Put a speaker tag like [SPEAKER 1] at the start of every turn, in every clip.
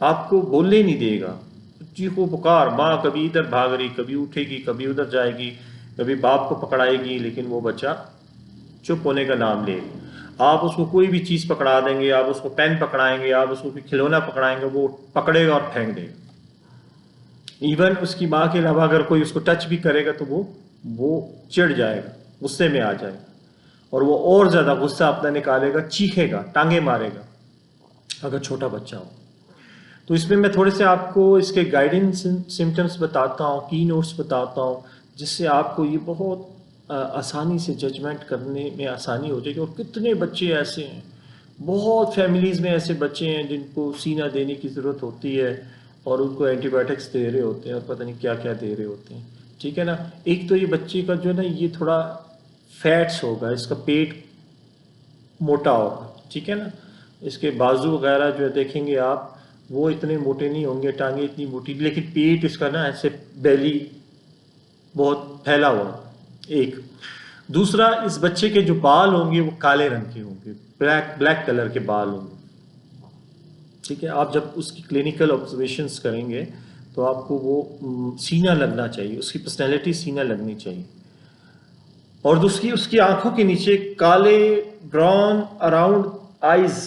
[SPEAKER 1] آپ کو بولنے نہیں دے گا، چیخو پکار، ماں کبھی ادھر بھاگ رہی، کبھی اٹھے گی، کبھی ادھر جائے گی، کبھی باپ کو پکڑائے گی، لیکن وہ بچہ چپ ہونے کا نام لے گا۔ آپ اس کو کوئی بھی چیز پکڑا دیں گے، آپ اس کو پین پکڑائیں گے، آپ اس کو کوئی کھلونا پکڑائیں گے، وہ پکڑے گا اور پھینک دے گا۔ ایون اس کی ماں کے علاوہ اگر کوئی اس کو ٹچ بھی کرے گا تو وہ چڑ جائے گا، غصے میں آ جائے گا، اور وہ اور زیادہ غصہ اپنا نکالے گا، چیخے گا، ٹانگیں مارے گا اگر چھوٹا بچہ ہو۔ تو اس میں تھوڑے سے آپ کو اس کے گائیڈنس سمٹمز بتاتا ہوں، کی نوٹس بتاتا ہوں، جس سے آپ کو یہ بہت آسانی سے ججمنٹ کرنے میں آسانی ہو جائے گی۔ اور کتنے بچے ایسے ہیں، بہت فیملیز میں ایسے بچے ہیں جن کو سینہ دینے کی ضرورت ہوتی ہے اور ان کو اینٹی بایوٹکس دے رہے ہوتے ہیں اور پتہ نہیں کیا کیا دے رہے ہوتے ہیں، ٹھیک ہے نا۔ ایک تو یہ بچے کا جو ہے نا یہ تھوڑا فیٹس ہوگا، اس کا پیٹ موٹا ہوگا، ٹھیک ہے نا۔ اس کے بازو وغیرہ جو دیکھیں گے آپ وہ اتنے موٹے نہیں ہوں گے، ٹانگیں اتنی موٹی، لیکن پیٹ اس کا نا ایسے بیلی بہت پھیلا ہوا۔ ایک دوسرا، اس بچے کے جو بال ہوں گے وہ کالے رنگ کے ہوں گے، بلیک کلر کے بال ہوں گے، ٹھیک ہے۔ آپ جب اس کی کلینکل آبزرویشنس کریں گے تو آپ کو وہ سینہ لگنا چاہیے، اس کی پرسنالٹی سینہ لگنی چاہیے۔ اور دوسری، اس کی آنکھوں کے نیچے کالے brown around eyes,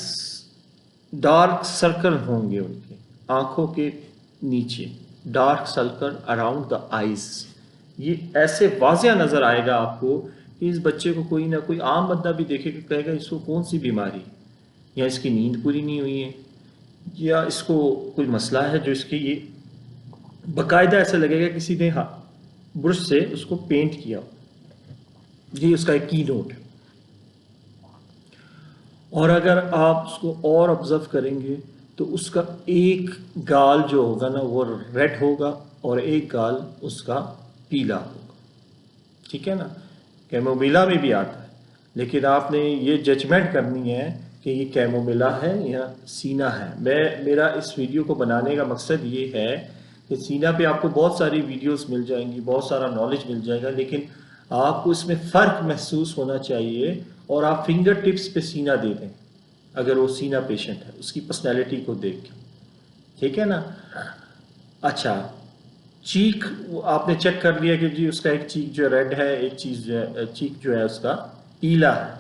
[SPEAKER 1] dark circle ہوں گے ان کے آنکھوں کے نیچے، dark circle around the eyes. یہ ایسے واضح نظر آئے گا آپ کو کہ اس بچے کو کوئی نہ کوئی عام بندہ بھی دیکھے کہ کہے گا اس کو کون سی بیماری، یا اس کی نیند پوری نہیں ہوئی ہے، یا اس کو کوئی مسئلہ ہے جو اس کی، یہ باقاعدہ ایسا لگے گا کسی نے برش سے اس کو پینٹ کیا۔ یہ اس کا ایک کی نوٹ ہے۔ اور اگر آپ اس کو اور آبزرو کریں گے تو اس کا ایک گال جو ہوگا نا وہ ریڈ ہوگا اور ایک گال اس کا پیلا ہوگا، ٹھیک ہے نا۔ کیمومیلا میں بھی آتا ہے، لیکن آپ نے یہ ججمنٹ کرنی ہے کہ یہ کیمومیلا ہے یا سینہ ہے۔ میرا اس ویڈیو کو بنانے کا مقصد یہ ہے کہ سینہ پہ آپ کو بہت ساری ویڈیوز مل جائیں گی، بہت سارا نالج مل جائے گا، لیکن آپ کو اس میں فرق محسوس ہونا چاہیے، اور آپ فنگر ٹپس پہ سینہ دے دیں اگر وہ سینہ پیشنٹ ہے، اس کی پرسنالٹی کو دیکھ کے، ٹھیک ہے نا۔ اچھا، چیک آپ نے چیک کر لیا کہ جی اس کا ایک چیک جو ریڈ ہے، ایک چیز جو ہے چیک جو ہے اس کا پیلا ہے۔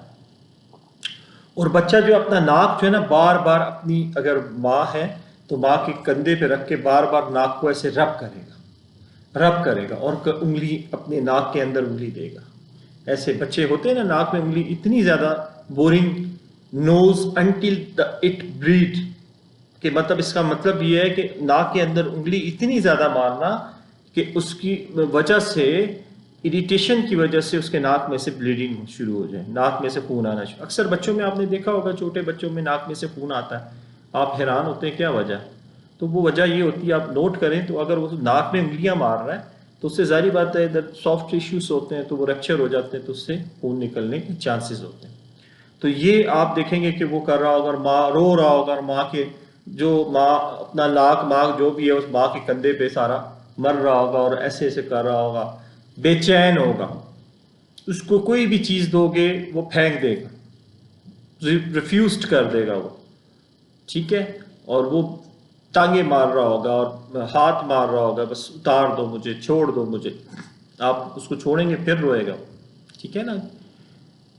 [SPEAKER 1] اور بچہ جو اپنا ناک جو ہے نا بار بار اپنی، اگر ماں ہے تو ماں کے کندھے پہ رکھ کے بار بار ناک کو ایسے رب کرے گا اور انگلی اپنے ناک کے اندر انگلی دے گا۔ ایسے بچے ہوتے ہیں نا ناک میں انگلی اتنی زیادہ boring, nose until it bleed, کہ مطلب اس کا مطلب یہ ہے کہ ناک کے اندر انگلی اتنی زیادہ مارنا کہ اس کی وجہ سے، اریٹیشن کی وجہ سے اس کے ناک میں سے بلیڈنگ شروع ہو جائے، ناک میں سے خون آنا شروع۔ اکثر بچوں میں آپ نے دیکھا ہوگا، چھوٹے بچوں میں ناک میں سے خون آتا ہے، آپ حیران ہوتے ہیں کیا وجہ، تو وہ وجہ یہ ہوتی ہے، آپ نوٹ کریں تو اگر وہ ناک میں انگلیاں مار رہا ہے تو اس سے ظاہری بات ہے ادھر سافٹ ٹیشوز ہوتے ہیں تو وہ ریپچر ہو جاتے ہیں، تو اس سے خون نکلنے کے چانسز ہوتے ہیں۔ تو یہ آپ دیکھیں گے کہ وہ کر رہا ہوگا، اور ماں رو رہا ہوگا، اور ماں کے جو ماں اپنا ناک ماں جو بھی ہے اس ماں کے کندھے پہ سارا مر رہا ہوگا اور ایسے ایسے کر رہا ہوگا، بے چین ہوگا۔ اس کو کوئی بھی چیز دو گے وہ پھینک دے گا، ریفیوزڈ کر دے گا وہ، ٹھیک ہے۔ اور وہ ٹانگیں مار رہا ہوگا اور ہاتھ مار رہا ہوگا، بس اتار دو مجھے، چھوڑ دو مجھے۔ آپ اس کو چھوڑیں گے پھر روئے گا، ٹھیک ہے نا۔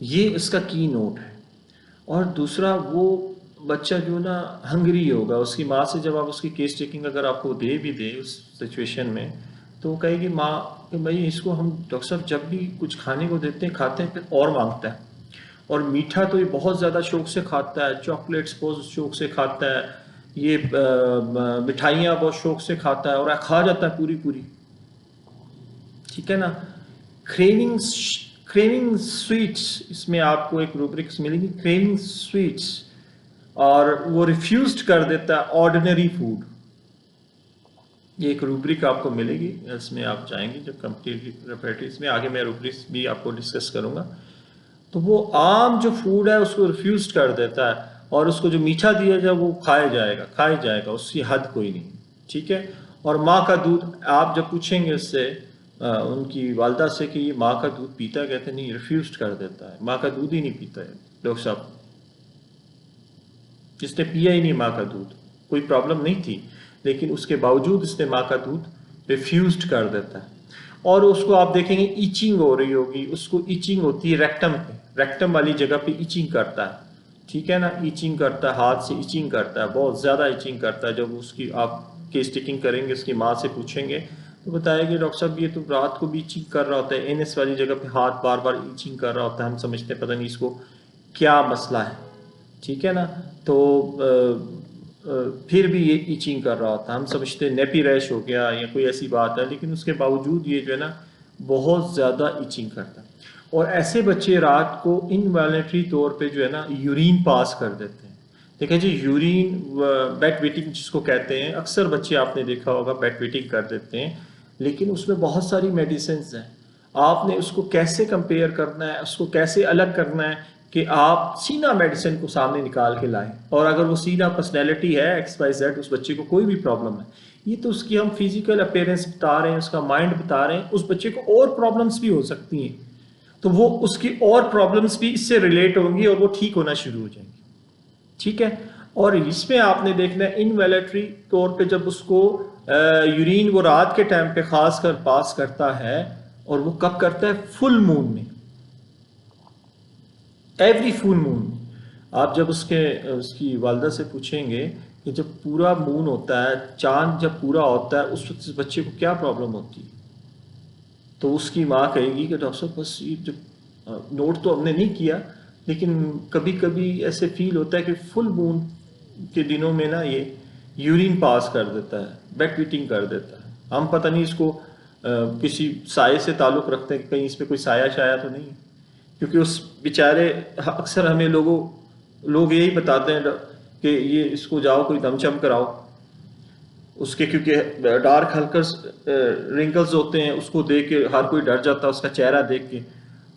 [SPEAKER 1] یہ اس کا کی نوٹ ہے۔ اور دوسرا، وہ بچہ جو نا ہنگری ہوگا، اس کی ماں سے جب آپ اس کی کیس ٹیکنگ اگر آپ کو دے بھی دے اس سچویشن میں، تو وہ کہے گی ماں کہ بھائی اس کو ہم ڈاکٹر صاحب جب بھی کچھ کھانے کو دیتے ہیں کھاتے ہیں، پھر اور مانگتا ہے، اور میٹھا تو یہ بہت زیادہ شوق سے کھاتا ہے، چاکلیٹس بہت شوق سے کھاتا ہے، یہ مٹھائیاں بہت شوق سے کھاتا ہے، اور کھا جاتا ہے پوری پوری، ٹھیک ہے نا۔ کریونگ سویٹس، اس میں آپ کو ایک روبرکس ملے گی، کریونگ سویٹس، اور وہ ریفیوزڈ کر دیتا ہے آرڈینری فوڈ۔ یہ ایک روبرک آپ کو ملے گی، اس میں آپ جائیں گے جب کمپلیٹ ریپریٹریز میں، آگے میں روبرکس بھی آپ کو ڈسکس کروں گا۔ تو وہ عام جو فوڈ ہے اس کو ریفیوزڈ کر دیتا ہے، اور اس کو جو میٹھا دیا جائے وہ کھایا جائے گا، اس کی حد کوئی نہیں، ٹھیک ہے۔ اور ماں کا دودھ آپ جب پوچھیں گے اس سے، ان کی والدہ سے کہ یہ ماں کا دودھ پیتا ہے، کہتے ہیں نہیں، ریفیوزڈ کر دیتا ہے، ماں کا دودھ ہی نہیں پیتا ہے ڈاکٹر صاحب، جس نے پیا ہی نہیں ماں کا دودھ۔ کوئی پرابلم نہیں تھی، لیکن اس کے باوجود اس نے ماں کا دودھ ریفیوزڈ کر دیتا ہے. اور اس کو آپ دیکھیں گے ایچنگ ہو رہی ہوگی، اس کو ایچنگ ہوتی ہے ریکٹم پہ، ریکٹم والی جگہ پہ ایچنگ کرتا ہے، ٹھیک ہے نا، ایچنگ کرتا ہے، ہاتھ سے ایچنگ کرتا ہے، بہت زیادہ ایچنگ کرتا ہے. جب اس کی آپ کیس ٹیکنگ کریں گے، اس کی ماں سے پوچھیں گے تو بتائے گی ڈاکٹر صاحب یہ تو رات کو بھی ایچنگ کر رہا ہوتا ہے، اینس والی جگہ پہ ہاتھ بار بار ایچنگ کر رہا ہوتا ہے، ہم سمجھتے ہیں پتہ نہیں اس کو کیا مسئلہ ہے، ٹھیک ہے نا. تو پھر بھی یہ ایچنگ کر رہا ہوتا ہے، ہم سمجھتے ہیں نیپی ریش ہو گیا یا کوئی ایسی بات ہے، لیکن اس کے باوجود یہ جو ہے نا بہت زیادہ ایچنگ کرتا ہے. اور ایسے بچے رات کو انوالنٹری طور پہ جو ہے نا یورین پاس کر دیتے ہیں. دیکھیں جی، یورین بیٹ ویٹنگ جس کو کہتے ہیں، اکثر بچے آپ نے دیکھا ہوگا بیٹ ویٹنگ کر دیتے ہیں، لیکن اس میں بہت ساری میڈیسنز ہیں. آپ نے اس کو کیسے کمپیئر کرنا ہے، اس کو کیسے الگ کرنا ہے کہ آپ سینا میڈیسن کو سامنے نکال کے لائیں. اور اگر وہ سینا پرسنالٹی ہے ایکس وائی زیڈ، اس بچے کو کوئی بھی پرابلم ہے، یہ تو اس کی ہم فزیکل اپیرنس بتا رہے ہیں، اس کا مائنڈ بتا رہے ہیں، اس بچے کو اور پرابلمس بھی ہو سکتی ہیں، تو وہ اس کی اور پرابلمس بھی اس سے ریلیٹ ہوں گی اور وہ ٹھیک ہونا شروع ہو جائیں گی، ٹھیک ہے. اور اس میں آپ نے دیکھنا ہے انویلیٹری طور پہ جب اس کو یورین وہ رات کے ٹائم پہ خاص کر پاس کرتا ہے، اور وہ کب کرتا ہے؟ فل مون میں، ایوری فل مون. آپ جب اس کی والدہ سے پوچھیں گے کہ جب پورا مون ہوتا ہے، چاند جب پورا ہوتا ہے، اس وقت اس بچے کو کیا پرابلم ہوتی ہے، تو اس کی ماں کہے گی کہ ڈاکٹر صاحب بس یہ جب نوٹ تو ہم نے نہیں کیا، لیکن کبھی کبھی ایسے فیل ہوتا ہے کہ فل مون کے دنوں میں نا یہ یورین پاس کر دیتا ہے، بیٹ ویٹنگ کر دیتا ہے. ہم پتہ نہیں اس کو کسی سائے سے تعلق رکھتے ہیں کہ کہیں اس پہ کوئی سایہ شایا تو نہیں، کیونکہ اس بیچارے اکثر ہمیں لوگ یہی بتاتے ہیں کہ یہ اس کو جاؤ کوئی دم چم کراؤ اس کے، کیونکہ ڈارک ہلکرز رنکلز ہوتے ہیں، اس کو دیکھ کے ہر کوئی ڈر جاتا ہے اس کا چہرہ دیکھ کے،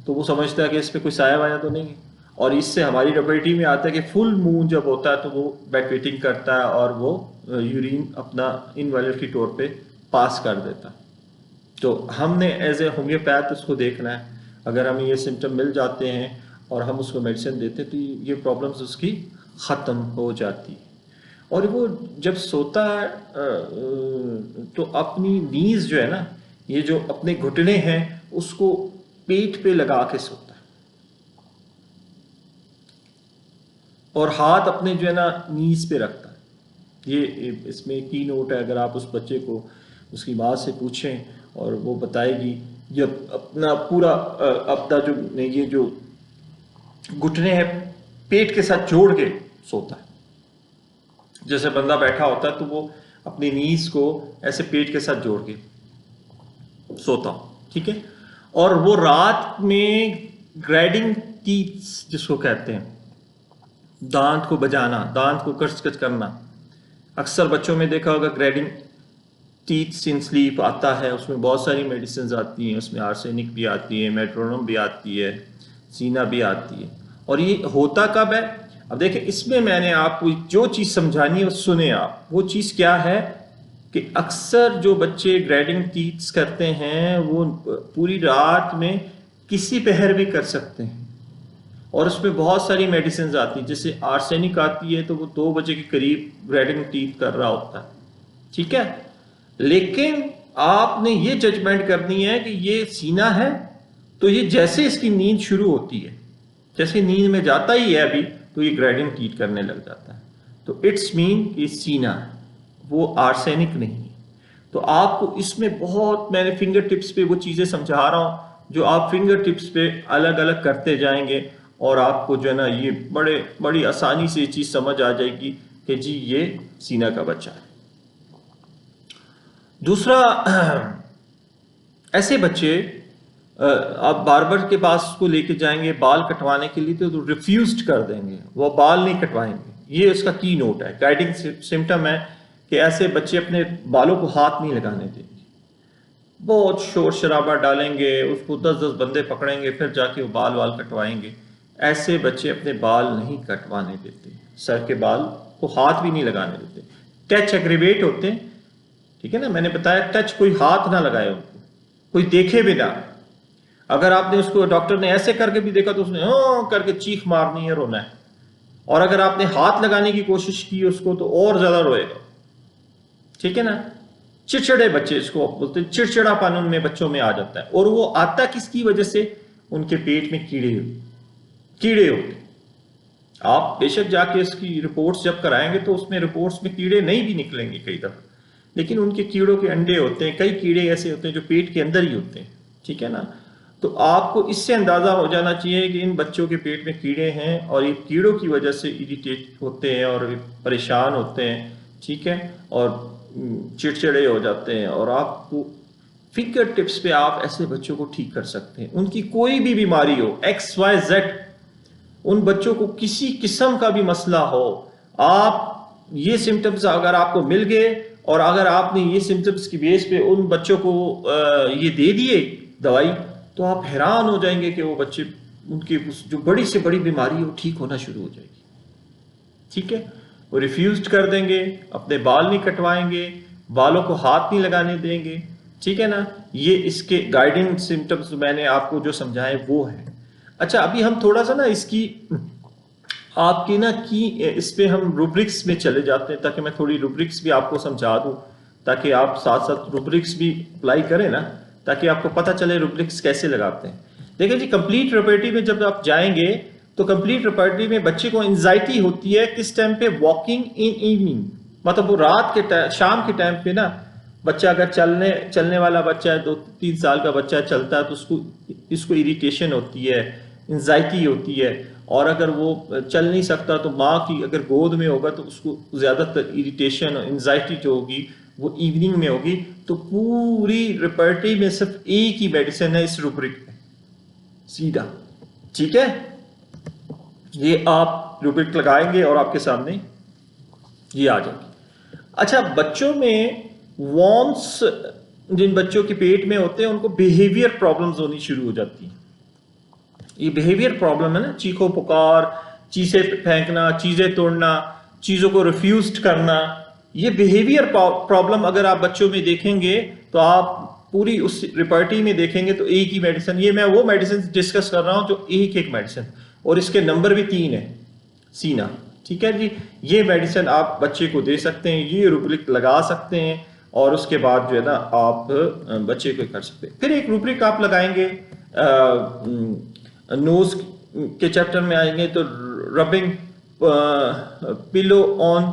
[SPEAKER 1] تو وہ سمجھتا ہے کہ اس پہ کوئی سایہ وایا تو نہیں ہے. اور اس سے ہماری لیبورٹری میں آتا ہے کہ فل مون جب ہوتا ہے تو وہ بیٹ ویٹنگ کرتا ہے اور وہ یورین اپنا انویلیٹری طور پہ پاس کر دیتا. تو ہم نے ایز اے ہومیوپیتھ اس کو دیکھنا ہے، اگر ہمیں یہ سمٹم مل جاتے ہیں اور ہم اس کو میڈیسن دیتے تو یہ پرابلمس اس کی ختم ہو جاتی. اور وہ جب سوتا ہے تو اپنی نیز جو ہے نا، یہ جو اپنے گھٹنے ہیں اس کو پیٹ پہ لگا کے سوتا ہے، اور ہاتھ اپنے جو ہے نا نیز پہ رکھتا ہے. یہ اس میں کی نوٹ ہے، اگر آپ اس بچے کو اس کی ماں سے پوچھیں اور وہ بتائے گی، جب اپنا پورا اپنا یہ جو گھٹنے ہیں پیٹ کے ساتھ جوڑ کے سوتا ہے، جیسے بندہ بیٹھا ہوتا ہے تو وہ اپنی نیز کو ایسے پیٹ کے ساتھ جوڑ کے سوتا ہوں، ٹھیک ہے. اور وہ رات میں گرائڈنگ ٹیتھس جس کو کہتے ہیں، دانت کو بجانا، دانت کو کچ کچ کرنا، اکثر بچوں میں دیکھا ہوگا گرائڈنگ ٹیتھس ان سلیپ آتا ہے، اس میں بہت ساری میڈیسنز آتی ہیں، اس میں آرسینک بھی آتی ہے، میٹرونم بھی آتی ہے، سینا بھی آتی ہے. اور یہ ہوتا کب ہے؟ اب دیکھیں اس میں نے آپ کو جو چیز سمجھانی ہے سنیں آپ. وہ چیز کیا ہے کہ اکثر جو بچے گرائڈنگ ٹیتھس کرتے ہیں وہ پوری رات میں کسی پہر بھی کر سکتے ہیں، اور اس میں بہت ساری میڈیسنز آتی ہیں، جیسے آرسینک آتی ہے تو وہ 2 بجے کے قریب گرائڈنگ ٹیتھ کر رہا ہوتا ہے، ٹھیک ہے. لیکن آپ نے یہ ججمنٹ کرنی ہے کہ یہ سینہ ہے تو یہ جیسے اس کی نیند شروع ہوتی ہے، جیسے نیند میں جاتا ہی ہے ابھی تو یہ گرائڈنگ ٹیتھ کرنے لگ جاتا ہے، تو اٹس مین کہ سینہ ہے، وہ آرسینک نہیں ہے. تو آپ کو اس میں بہت، میں نے فنگر ٹپس پہ وہ چیزیں سمجھا رہا ہوں جو آپ فنگر ٹپس پہ الگ الگ کرتے جائیں گے، اور آپ کو جو ہے نا یہ بڑی آسانی سے یہ چیز سمجھ آ جائے گی کہ جی یہ سینہ کا بچہ ہے. دوسرا، ایسے بچے آپ باربر کے پاس کو لے کے جائیں گے بال کٹوانے کے لیے تو ریفیوزڈ کر دیں گے، وہ بال نہیں کٹوائیں گے. یہ اس کا کی نوٹ ہے، گائیڈنگ سمٹم ہے کہ ایسے بچے اپنے بالوں کو ہاتھ نہیں لگانے دیں گے، بہت شور شرابہ ڈالیں گے، اس کو 10 بندے پکڑیں گے، پھر جا کے وہ بال کٹوائیں گے. ایسے بچے اپنے بال نہیں کٹوانے دیتے، سر کے بال کو ہاتھ بھی نہیں لگانے دیتے. ٹچ ایگریویٹ ہوتے ہیں، ٹھیک ہے نا، میں نے بتایا ٹچ کوئی ہاتھ نہ لگائے ان کو، کوئی دیکھے بھی نہ. اگر آپ نے اس کو ڈاکٹر نے ایسے کر کے بھی دیکھا تو اس نے ہاں کر کے چیخ مارنی ہے، رونا ہے. اور اگر آپ نے ہاتھ لگانے کی کوشش کی اس کو تو اور زیادہ روئے گا. ٹھیک ہے نا. چڑچڑے بچے اس کو بولتے ہیں, چڑچڑا پن ان میں بچوں میں آ جاتا ہے, اور وہ آتا کس کی وجہ سے, ان کے پیٹ میں کیڑے ہوتے. آپ بے شک جا کے اس کی رپورٹس جب کرائیں گے تو اس میں رپورٹس میں کیڑے نہیں بھی نکلیں گے کئی دفعہ, لیکن ان کے کیڑوں کے انڈے ہوتے ہیں, کئی کیڑے ایسے ہوتے ہیں جو پیٹ کے اندر ہی ہوتے ہیں. ٹھیک ہے نا. تو آپ کو اس سے اندازہ ہو جانا چاہیے کہ ان بچوں کے پیٹ میں کیڑے ہیں اور یہ کیڑوں کی وجہ سے اریٹیٹ ہوتے ہیں اور پریشان ہوتے ہیں. ٹھیک ہے, اور چڑچڑے ہو جاتے ہیں, اور آپ کو فنگر ٹپس پہ آپ ایسے بچوں کو ٹھیک کر سکتے ہیں. ان کی کوئی بھی بیماری ہو, XYZ, ان بچوں کو کسی قسم کا بھی مسئلہ ہو, آپ یہ سمٹمز اگر آپ کو مل گئے اور اگر آپ نے یہ سمٹمز کی بیس پہ ان بچوں کو یہ دے دیے دوائی, تو آپ حیران ہو جائیں گے کہ وہ بچے, ان کی جو بڑی سے بڑی بیماری ہے وہ ٹھیک ہونا شروع ہو جائے گی. ٹھیک ہے. وہ ریفیوزڈ کر دیں گے, اپنے بال نہیں کٹوائیں گے, بالوں کو ہاتھ نہیں لگانے دیں گے. ٹھیک ہے نا. یہ اس کے گائیڈنگ سمٹمز میں نے آپ کو جو سمجھائے وہ ہے. اچھا, ابھی ہم تھوڑا سا نا اس کی آپ کی نا کی اس پہ ہم روبرکس میں چلے جاتے ہیں, تاکہ میں تھوڑی روبرکس بھی آپ کو سمجھا دوں, تاکہ آپ ساتھ ساتھ روبرکس بھی اپلائی کریں نا, تاکہ آپ کو پتہ چلے روبرکس کیسے لگاتے ہیں. دیکھیں جی, کمپلیٹ ریپرٹی میں جب آپ جائیں گے تو کمپلیٹ ریپرٹی میں بچے کو انزائٹی ہوتی ہے کس ٹائم پہ, واکنگ ان ایوننگ, مطلب وہ رات کے شام کے ٹائم پہ نا, بچہ اگر چلنے والا بچہ ہے, 2-3 سال کا بچہ چلتا ہے, تو اس کو اریٹیشن ہوتی ہے, انزائٹی ہوتی ہے. اور اگر وہ چل نہیں سکتا تو ماں کی اگر گود میں ہوگا تو اس کو زیادہ تر اریٹیشن اور انزائٹی جو ہوگی وہ ایوننگ میں ہوگی. تو پوری ریپرٹی میں صرف ایک ہی میڈیسن ہے اس روبرک میں, سیدھا. ٹھیک ہے, یہ آپ روبرک لگائیں گے اور آپ کے سامنے یہ آ جائے گی. اچھا, بچوں میں وارمس جن بچوں کے پیٹ میں ہوتے ہیں ان کو بیہیویئر پرابلمز ہونی شروع ہو جاتی ہیں. یہ بیہیویئر پرابلم ہے نا, چیخو پکار, چیزیں پھینکنا, چیزیں توڑنا, چیزوں کو ریفیوزڈ کرنا, یہ بیہیویئر پرابلم اگر آپ بچوں میں دیکھیں گے تو آپ پوری اس ریپرٹی میں دیکھیں گے تو ایک ہی میڈیسن, یہ میں وہ میڈیسن ڈسکس کر رہا ہوں جو ایک میڈیسن, اور اس کے نمبر بھی 3 ہے, سینا. ٹھیک ہے جی, یہ میڈیسن آپ بچے کو دے سکتے ہیں, یہ روبرک لگا سکتے ہیں, اور اس کے بعد جو ہے نا آپ بچے کو کر سکتے ہیں. پھر ایک روبرک آپ لگائیں گے نوز کے چیپٹر میں آئیں گے تو rubbing pillow on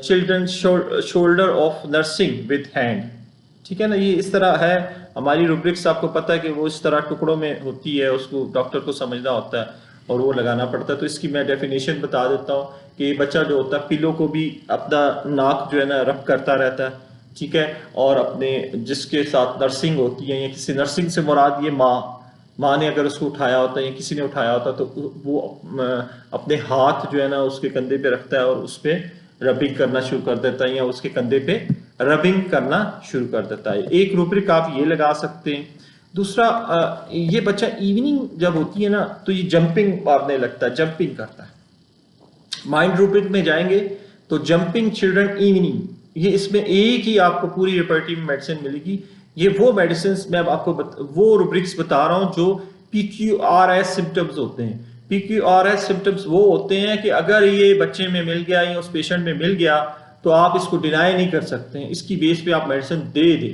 [SPEAKER 1] children shoulder of nursing with hand. ٹھیک ہے نا, یہ اس طرح ہے ہماری روبرکس. آپ کو پتہ ہے کہ وہ اس طرح ٹکڑوں میں ہوتی ہے, اس کو ڈاکٹر کو سمجھنا ہوتا ہے اور وہ لگانا پڑتا ہے. تو اس کی میں ڈیفینیشن بتا دیتا ہوں کہ یہ بچہ جو ہوتا ہے پلو کو بھی اپنا ناک جو ہے نا رب کرتا رہتا ہے. ٹھیک ہے, اور اپنے جس کے ساتھ نرسنگ ہوتی ہے, یا کسی نرسنگ سے مراد یہ ماں نے اگر اس کو اٹھایا ہوتا ہے یا کسی نے اٹھایا ہوتا ہے تو وہ اپنے ہاتھ جو ہے نا اس کے کندھے پہ رکھتا ہے اور اس پہ ربنگ کرنا شروع کر دیتا ہے, یا اس کے کندھے پہ ربنگ کرنا شروع کر دیتا ہے. ایک روبرک آپ یہ لگا سکتے ہیں. دوسرا, یہ بچہ ایوننگ جب ہوتی ہے نا تو یہ جمپنگ مارنے لگتا ہے, جمپنگ کرتا ہے. مائنڈ روبرک میں جائیں گے تو جمپنگ چلڈرن ایوننگ, یہ اس میں ایک ہی آپ کو پوری ریپرٹی میں میڈیسن ملے گی. یہ وہ میڈیسنز میں اب آپ کو وہ روبرکس بتا رہا ہوں جو PQRS سمٹمز ہوتے ہیں. PQRS سمٹمز وہ ہوتے ہیں کہ اگر یہ بچے میں مل گیا یا اس پیشنٹ میں مل گیا تو آپ اس کو ڈینائی نہیں کر سکتے ہیں, اس کی بیس پہ آپ میڈیسن دے دیں.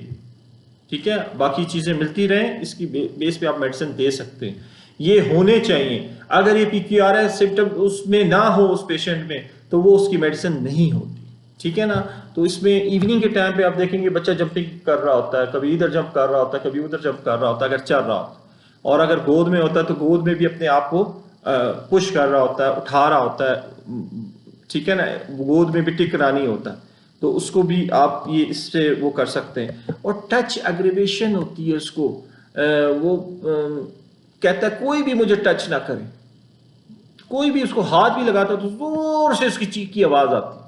[SPEAKER 1] ٹھیک ہے, باقی چیزیں ملتی رہیں, اس کی بیس پہ آپ میڈیسن دے سکتے ہیں. یہ ہونے چاہیے. اگر یہ PQRS سمٹم اس میں نہ ہو اس پیشنٹ میں تو وہ اس کی میڈیسن نہیں ہوتی. ٹھیک ہے نا. تو اس میں ایوننگ کے ٹائم پہ آپ دیکھیں گے بچہ جمپنگ کر رہا ہوتا ہے, کبھی ادھر جمپ کر رہا ہوتا ہے, کبھی ادھر جمپ کر رہا ہوتا ہے اگر چل رہا ہوتا ہے, اور اگر گود میں ہوتا ہے تو گود میں بھی اپنے آپ کو پش کر رہا ہوتا ہے, اٹھا رہا ہوتا ہے. ٹھیک ہے نا, گود میں بھی ٹکرانی ہوتا ہے, تو اس کو بھی آپ یہ اس سے وہ کر سکتے ہیں. اور ٹچ ایگریویشن ہوتی ہے اس کو, وہ کہتا ہے کوئی بھی مجھے ٹچ نہ کرے, کوئی بھی اس کو ہاتھ بھی لگاتا تو زور سے اس کی چیخ کی آواز آتی.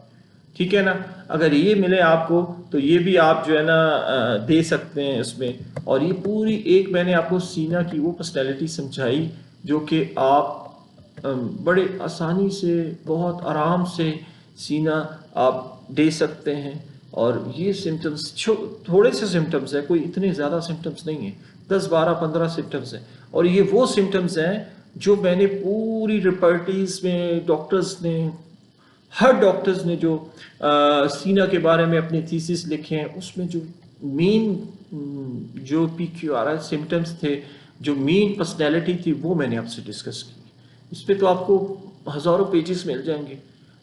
[SPEAKER 1] ٹھیک ہے نا, اگر یہ ملے آپ کو تو یہ بھی آپ جو ہے نا دے سکتے ہیں اس میں. اور یہ پوری ایک میں نے آپ کو سینا کی وہ پرسنالٹی سمجھائی جو کہ آپ بڑے آسانی سے بہت آرام سے سینا آپ دے سکتے ہیں. اور یہ سمٹمز تھوڑے سے سمٹمز ہیں, کوئی اتنے زیادہ سمٹمز نہیں ہیں, 10 12 15 سمٹمز ہیں. اور یہ وہ سمٹمز ہیں جو میں نے پوری رپورٹیز میں ہر ڈاکٹرز نے جو سینہ کے بارے میں اپنے تھیسس لکھے ہیں، اس میں جو مین جو PQRS سمٹمز تھے، جو مین پرسنالٹی تھی، وہ میں نے آپ سے ڈسکس کی. اس پہ تو آپ کو ہزاروں پیجز مل جائیں گے،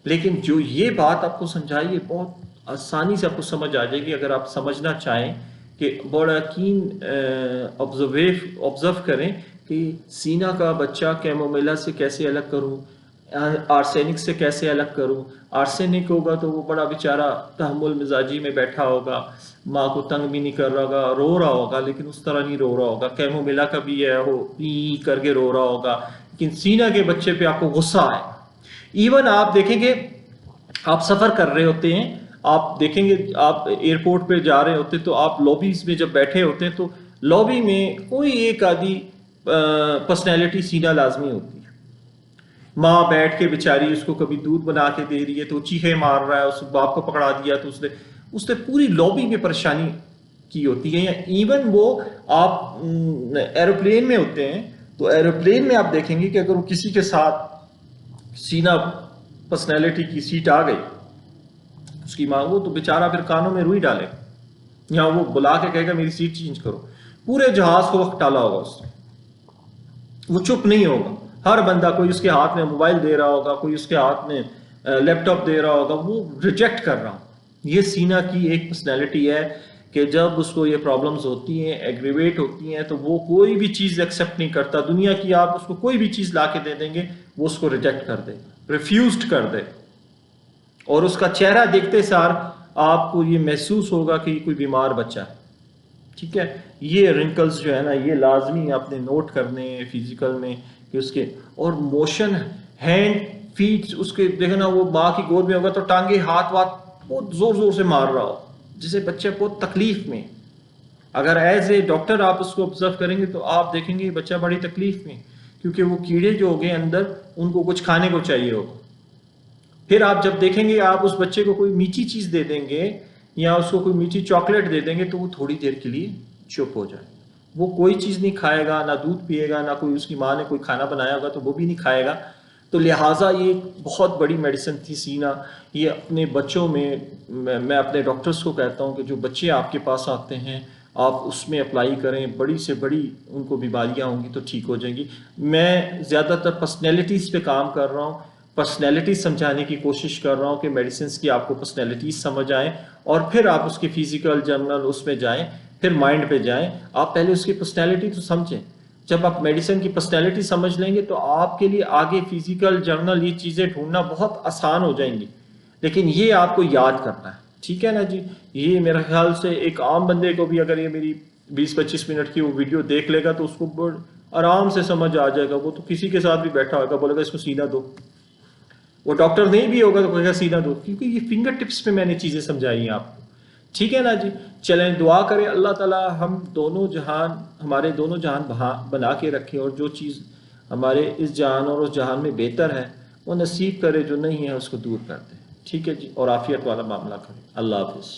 [SPEAKER 1] لیکن جو یہ بات آپ کو سمجھائی ہے بہت آسانی سے آپ کو سمجھ آ جائے گی اگر آپ سمجھنا چاہیں کہ بڑا کین آبزرو کریں کہ سینہ کا بچہ کیمومیلا سے کیسے الگ کروں، آرسینک سے کیسے الگ کروں. آرسینک ہوگا تو وہ بڑا بیچارہ تحمل مزاجی میں بیٹھا ہوگا، ماں کو تنگ بھی نہیں کر رہا ہوگا، رو رہا ہوگا، لیکن اس طرح نہیں رو رہا ہوگا. کیمومیلا کا بھی ہے، وہ پی کر کے رو رہا ہوگا، لیکن سینہ کے بچے پہ آپ کو غصہ آئے. ایون آپ دیکھیں گے، آپ سفر کر رہے ہوتے ہیں، آپ دیکھیں گے آپ ایئرپورٹ پہ جا رہے ہوتے تو آپ لابیز میں جب بیٹھے ہوتے ہیں تو لابی میں کوئی ایک آدھی پرسنالٹی سینہ لازمی ہوتی ہے. ماں بیٹھ کے بیچاری اس کو کبھی دودھ بنا کے دے رہی ہے تو چیخے مار رہا ہے، اس باپ کو پکڑا دیا تو اس نے پوری لابی میں پریشانی کی ہوتی ہے. یا ایون وہ آپ ایروپلین میں ہوتے ہیں تو ایروپلین میں آپ دیکھیں گے کہ اگر وہ کسی کے ساتھ سینہ پرسنالٹی کی سیٹ آ گئی اس کی مانگو تو بیچارہ پھر کانوں میں روئی ڈالے، یا وہ بلا کے کہے گا میری سیٹ چینج کرو. پورے جہاز کو وقت ٹالا ہوگا اس نے، وہ چپ نہیں ہوگا. ہر بندہ، کوئی اس کے ہاتھ میں موبائل دے رہا ہوگا، کوئی اس کے ہاتھ میں لیپ ٹاپ دے رہا ہوگا، وہ ریجیکٹ کر رہا ہوں. یہ سینہ کی ایک پرسنالٹی ہے کہ جب اس کو یہ پرابلمز ہوتی ہیں، ایگریویٹ ہوتی ہیں، تو وہ کوئی بھی چیز ایکسیپٹ نہیں کرتا. دنیا کی آپ اس کو کوئی بھی چیز لا کے دے دیں گے وہ اس کو ریجیکٹ کر دے، ریفیوزڈ کر دے. اور اس کا چہرہ دیکھتے سار آپ کو یہ محسوس ہوگا کہ یہ کوئی بیمار بچہ ہے. ٹھیک ہے، یہ رنکلز جو ہے نا یہ لازمی آپ نے نوٹ کرنے ہیں فزیکل میں کہ اس کے. اور موشن، ہینڈ فیٹ اس کے دیکھیں نا، وہ ماں کی گود میں ہوگا تو ٹانگے ہاتھ بہت زور زور سے مار رہا ہو، جسے بچے بہت تکلیف میں. اگر ایز اے ڈاکٹر آپ اس کو آبزرو کریں گے تو آپ دیکھیں گے بچہ بڑی تکلیف میں، کیونکہ وہ کیڑے جو ہو گئے اندر ان کو کچھ کھانے کو چاہیے ہوگا. پھر آپ جب دیکھیں گے آپ اس بچے کو کوئی میٹھی چیز دے دیں گے یا اس کو کوئی میٹھی چاکلیٹ دے دیں گے تو وہ تھوڑی دیر کے لیے چپ ہو جائے. وہ کوئی چیز نہیں کھائے گا، نہ دودھ پیے گا، نہ کوئی اس کی ماں نے کوئی کھانا بنایا ہوگا تو وہ بھی نہیں کھائے گا. تو لہٰذا یہ بہت بڑی میڈیسن تھی سینہ. یہ اپنے بچوں میں اپنے ڈاکٹرز کو کہتا ہوں کہ جو بچے آپ کے پاس آتے ہیں آپ اس میں اپلائی کریں. بڑی سے بڑی ان کو بیماریاں ہوں گی تو ٹھیک ہو جائیں گی. میں زیادہ تر پرسنالٹیز پہ کام کر رہا ہوں، پرسنالٹیز سمجھانے کی کوشش کر رہا ہوں کہ میڈیسنس کی آپ کو پرسنالٹیز سمجھ آئیں، اور پھر آپ اس کے فزیکل جرنل اس میں جائیں، پھر مائنڈ پہ جائیں. آپ پہلے اس کی پرسنالٹی تو سمجھیں. جب آپ میڈیسن کی پرسنالٹی سمجھ لیں گے تو آپ کے لیے آگے فزیکل جرنل یہ چیزیں ڈھونڈنا بہت آسان ہو جائیں گی. لیکن یہ آپ کو یاد کرنا ہے. ٹھیک ہے نا جی. یہ میرے خیال سے ایک عام بندے کو بھی اگر یہ میری 20-25 منٹ کی وہ ویڈیو دیکھ لے گا تو اس کو آرام سے سمجھ آ جائے گا. وہ تو کسی کے ساتھ بھی بیٹھا ہوگا بولے گا اس کو سینہ دو. وہ ڈاکٹر نہیں بھی ہوگا تو کہے گا سینہ دو، کیونکہ یہ فنگر ٹپس پہ میں نے چیزیں سمجھائی ہیں آپ کو. ٹھیک ہے نا جی. چلیں دعا کریں اللہ تعالیٰ ہمارے دونوں جہان بنا کے رکھے، اور جو چیز ہمارے اس جہان اور اس جہان میں بہتر ہے وہ نصیب کرے، جو نہیں ہے اس کو دور کر دے. ٹھیک ہے جی. اور عافیت والا معاملہ کرے. اللہ حافظ.